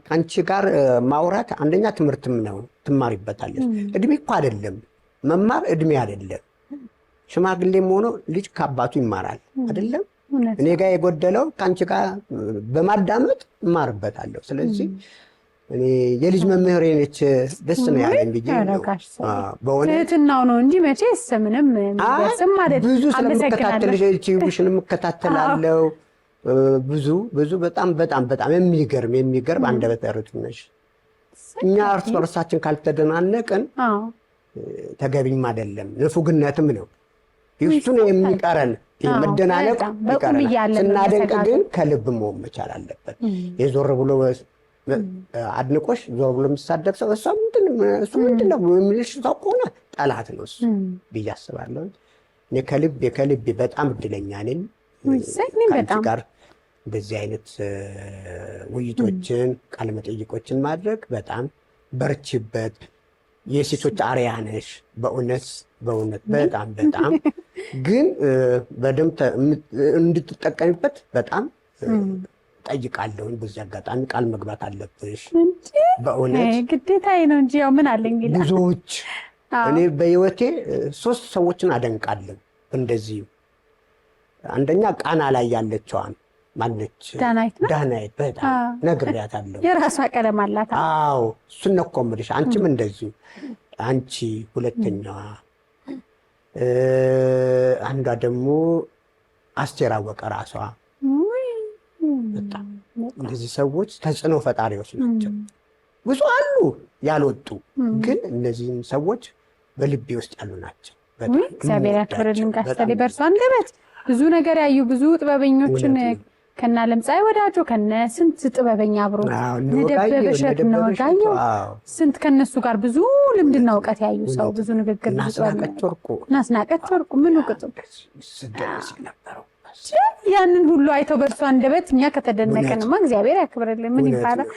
አንቺ ጋር ማውራት አንደኛ ትምህርትም ነው ትማሪበታለሽ እድሜ እኮ አይደለም መማር እድሜ አይደለም ሽማግሌም ሆኖ ልጅ ከአባቱ ይማራል አይደለም እኔ ጋር የጎደለው ካንቺ ጋር በማዳመጥ እማርበታለሁ ስለዚህ እኔ የልጅ መምህሬ ነች ደስ ነው ያለኝ ብዬ በእውነትናው ነው እንጂ መቼስ ምንም ደስም አይደለም ብዙ ስለምከታተልሽ ዩቲዩብሽንም እከታተላለሁ ብዙ በጣም የሚገርም አንደበተ ርቱዕ ነሽ እኛ እርስ በርሳችን ካልተደናነቅን ተገቢም አይደለም ንፉግነትም ነው ይሱ ነው የሚቀረን መደናነቅ ይቀራል ስናደንቅ ግን ከልብ መሆን መቻል አለበት የዞር ብሎ አድንቆሽ ዞር ብሎ የሚሳደብ ሰው እሱ ምንድነው የሚልሽ ሰው ከሆነ ጠላት ነው እሱ ብዬ አስባለሁ እኔ ከልብ በጣም እድለኛ ነኝ ከአንቺ ጋር እንደዚህ አይነት ውይይቶችን ቃለ መጠይቆችን ማድረግ በጣም በርቺበት የሴቶች አርያ ነሽ በእውነት በጣም ግን በደምብ እንድትጠቀሚበት በጣም ጠይቃለሁ በዚህ አጋጣሚ ቃል መግባት አለብሽ በእውነት ግዴታዬ ነው እንጂ ያው ምን አለ እንግዲህ ብዙዎች እኔ በህይወቴ 3 ሰዎችን አደንቃለሁ እንደዚህ አንደኛ ቃና ላይ ያለችዋን ማነች ዳናይት በጣም ነግሬያታለሁ የራሷ ቀለም አላት አዎ እሱን ነው እኮ የምልሽ አንቺም እንደዚህ አንቺ ሁለተኛዋ አንዷ ደግሞ አስቴር አወቀ ራሷ በጣም እነዚህ ሰዎች ተጽዕኖ ፈጣሪዎች ናቸው ብዙ አሉ ያልወጡ ግን እነዚህም ሰዎች በልቤ ውስጥ ያሉ ናቸው በጣም እግዚአብሔር ያክብርልን ጋስተሌ በርሷ አንደበት ብዙ ነገር ያዩ ብዙ ጥበበኞችን ከና ለምጻይ ወዳጆ ከነ ስንት ጥበበኛ አብሮ ነደበበሸት ነው ጋየው ስንት ከነሱ ጋር ብዙ ልምድና ዕውቀት ያዩ ሰው ብዙ ንግግር ናስናቀች ወርቁ ምን ወቅቱ ያንን ሁሉ አይተው በርሷ አንደበት እኛ ከተደነቀንማ እግዚአብሔር ያክብርልን ምን ይባላል